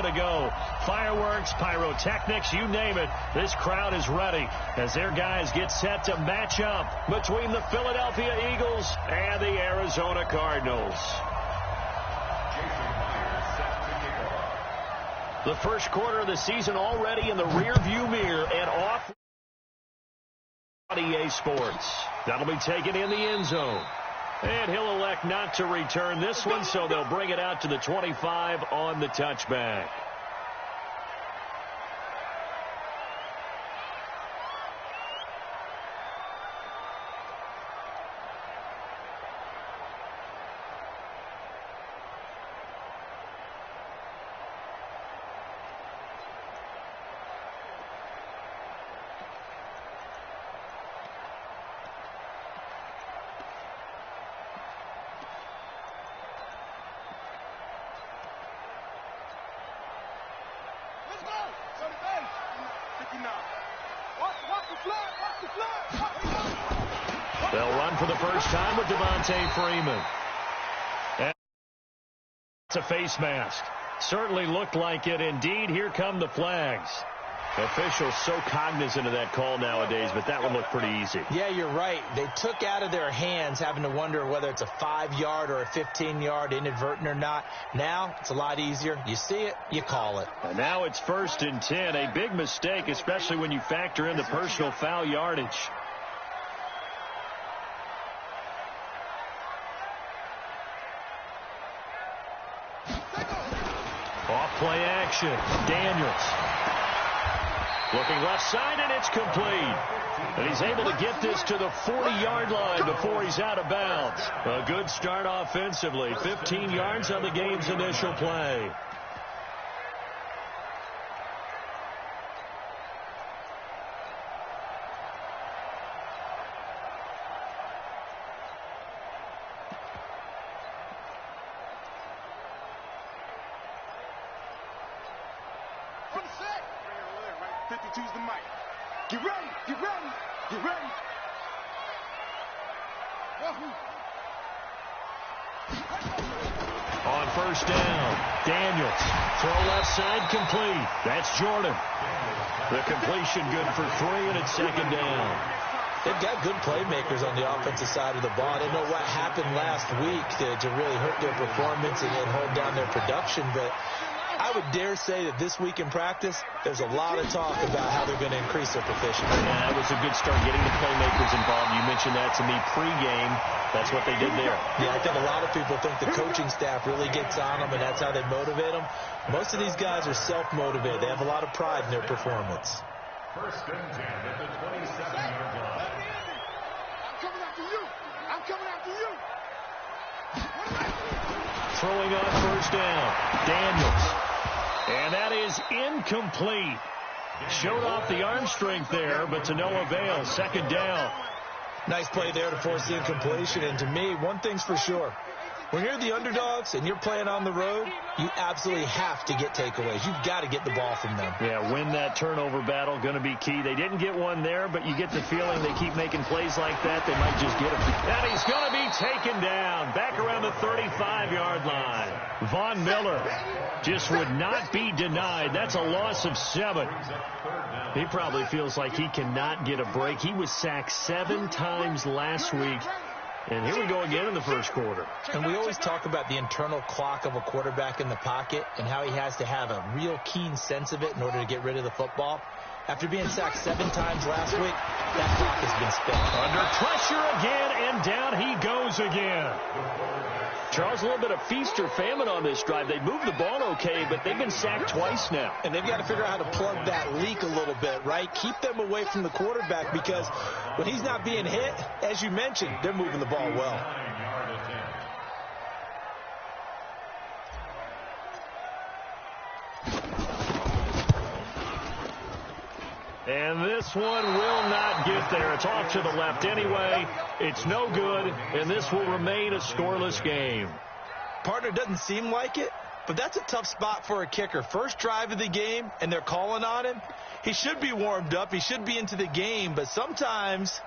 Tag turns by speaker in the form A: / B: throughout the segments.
A: moment ago. Fireworks, pyrotechnics, you name it. This crowd is ready as their guys get set to match up between the Philadelphia Eagles and the Arizona Cardinals. The first quarter of the season already in the rearview mirror and off EA Sports. That'll be taken in the end zone. And he'll elect not to return this one, so they'll bring it out to the 25 on the touchback. They'll run for the first time with Freeman. And it's a face mask. Certainly looked like it. Indeed, here come the flags. Officials so cognizant of that call nowadays, but that would look pretty easy.
B: Yeah, you're right. They took out of their hands having to wonder whether it's a 5-yard or a 15-yard inadvertent or not. Now, it's a lot easier. You see it, you call it.
A: And now it's 1st and 10. A big mistake, especially when you factor in the personal foul yardage. Off-play action. Daniels. Looking left side, and it's complete. And he's able to get this to the 40-yard line before he's out of bounds. A good start offensively. 15 yards on the game's initial play. On first down, Daniels. Throw left side complete. That's Jordan. The completion good for 3, and it's 2nd down.
B: They've got good playmakers on the offensive side of the ball. I didn't know what happened last week to really hurt their performance and hold down their production, but I would dare say that this week in practice, there's a lot of talk about how they're going to increase their proficiency.
A: Yeah, that was a good start getting the playmakers involved. You mentioned that to me pregame. That's what they did there.
B: Yeah, I think a lot of people think the coaching staff really gets on them, and that's how they motivate them. Most of these guys are self-motivated. They have a lot of pride in their performance.
C: 1st and 10 at the 27-yard line. I'm coming after you. I'm coming after you.
A: Throwing on first down, Daniels. And that is incomplete. Showed off the arm strength there, but to no avail. 2nd down.
B: Nice play there to force the incompletion. And to me, one thing's for sure. When you're the underdogs and you're playing on the road, you absolutely have to get takeaways. You've got to get the ball from them.
A: Yeah, win that turnover battle, going to be key. They didn't get one there, but you get the feeling they keep making plays like that, they might just get it. And he's going to be taken down back around the 35-yard line. Von Miller just would not be denied. That's a loss of 7. He probably feels like he cannot get a break. He was sacked 7 times last week. And here we go again in the first quarter.
B: And we always talk about the internal clock of a quarterback in the pocket and how he has to have a real keen sense of it in order to get rid of the football. After being sacked 7 times last week, that clock has been spent.
A: Under pressure again, and down he goes again. Charles, a little bit of feast or famine on this drive. They moved the ball okay, but they've been sacked twice now.
B: And they've got to figure out how to plug that leak a little bit, right? Keep them away from the quarterback, because when he's not being hit, as you mentioned, they're moving the ball well.
A: And this one will not get there. It's off to the left anyway. It's no good, and this will remain a scoreless game.
B: Partner, doesn't seem like it, but that's a tough spot for a kicker. First drive of the game, and they're calling on him. He should be warmed up. He should be into the game, but sometimes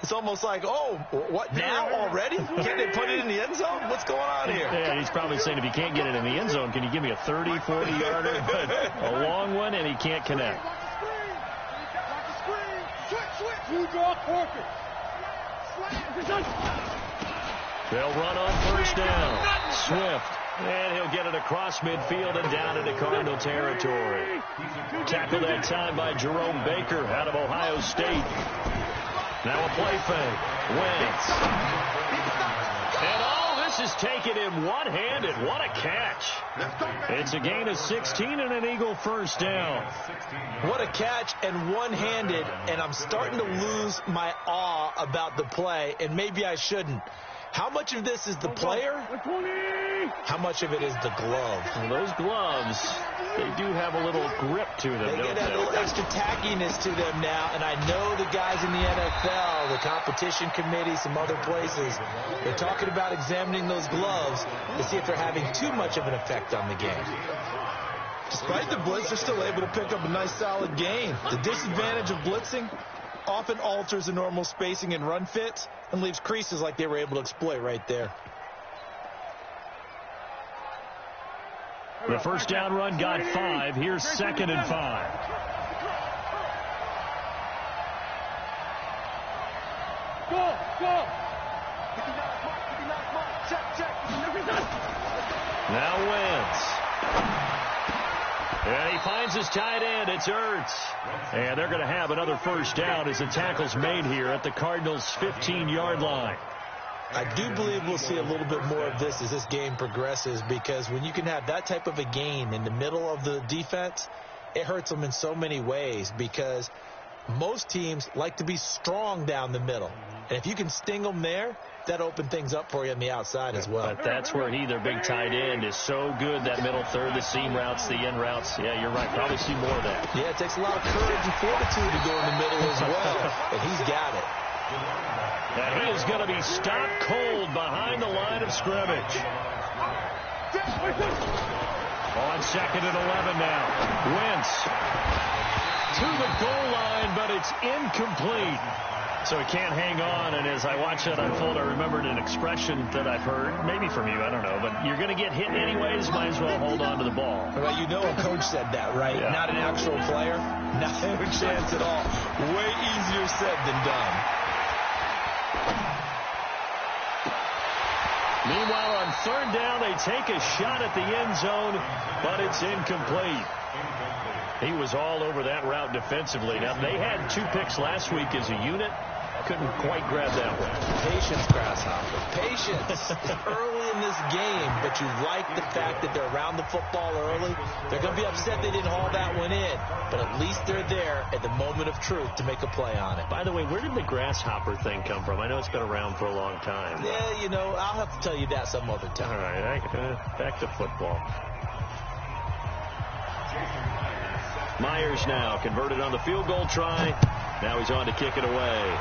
B: It's almost like, oh, what now already? Can't they put it in the end zone? What's going on here?
A: Yeah, he's probably saying, if you can't get it in the end zone, can you give me a 30, 40-yarder? But a long one, and he can't connect. They'll run on first down. Swift. And he'll get it across midfield and down into Cardinal territory. Tackled that time by Jerome Baker out of Ohio State. Now a play fake. Wentz. And all this is taken in one-handed. What a catch. It's a gain of 16 and an Eagle first down.
B: What a catch and one-handed. And I'm starting to lose my awe about the play, and maybe I shouldn't. How much of this is the player? How much of it is the glove?
A: Well, those gloves, they do have a little grip to them,
B: They
A: don't
B: get
A: they?
B: a little extra tackiness to them now, and I know the guys in the NFL, the competition committee, some other places, they're talking about examining those gloves to see if they're having too much of an effect on the game.
D: Despite the blitz, they're still able to pick up a nice solid gain. The disadvantage of blitzing often alters the normal spacing and run fits and leaves creases like they were able to exploit right there.
A: The first down run got 5. Here's 2nd and 5.
C: Go!
A: Now Wentz. And he finds his tight end. It's Ertz. And they're going to have another first down as the tackle's made here at the Cardinals' 15-yard line.
B: I do believe we'll see a little bit more of this as this game progresses, because when you can have that type of a gain in the middle of the defense, it hurts them in so many ways, because most teams like to be strong down the middle. And if you can sting them there, that opens things up for you on the outside as well.
A: But that's where their big tight end, is so good, that middle third, the seam routes, the in routes. Yeah, you're right. Probably see more of that.
B: Yeah, it takes a lot of courage and fortitude to go in the middle as well, and he's got it.
A: And he is going to be stopped cold behind the line of scrimmage. On 2nd and 11 now. Wentz to the goal line, but it's incomplete. So he can't hang on, and as I watch that unfold, I remembered an expression that I've heard, maybe from you, I don't know, but you're going to get hit anyways, might as well hold on to the ball.
D: Well, you know a coach said that, right?
A: Yeah.
D: Not an actual player. Not a chance at all. Way easier said than done.
A: Meanwhile, on 3rd down, they take a shot at the end zone, but it's incomplete. He was all over that route defensively. Now, they had 2 picks last week as a unit. Couldn't quite grab that one.
B: Patience, Grasshopper. Patience early in this game, but you like the fact that they're around the football early. They're going to be upset they didn't haul that one in, but at least they're there at the moment of truth to make a play on it.
A: By the way, where did the grasshopper thing come from? I know it's been around for a long time.
B: Yeah, you know, I'll have to tell you that some other time.
A: All right, back to football. Myers now converted on the field goal try. Now he's on to kick it away.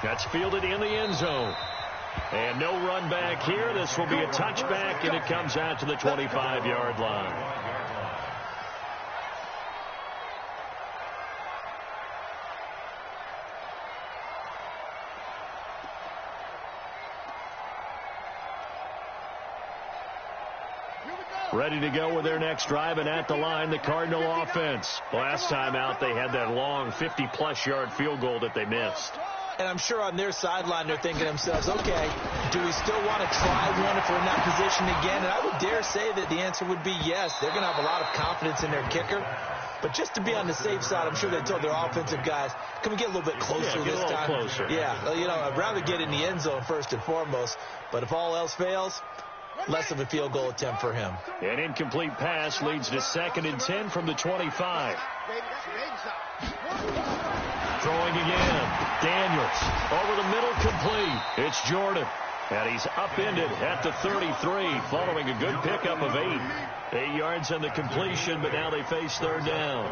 A: That's fielded in the end zone. And no run back here. This will be a touchback, and it comes out to the 25-yard line. Ready to go with their next drive, and at the line, the Cardinal offense. Last time out, they had that long 50-plus yard field goal that they missed.
B: And I'm sure on their sideline, they're thinking to themselves, okay, do we still want to try one if we're in that position again? And I would dare say that the answer would be yes. They're going to have a lot of confidence in their kicker. But just to be on the safe side, I'm sure they told their offensive guys, can we get a little bit closer this time?
A: Closer.
B: Yeah, you know, I'd rather get in the end zone first and foremost. But if all else fails, less of a field goal attempt for him.
A: An incomplete pass leads to 2nd and 10 from the 25. Throwing again. Daniels over the middle, complete. It's Jordan. And he's upended at the 33 following a good pickup of 8. 8 yards on the completion, but now they face 3rd down.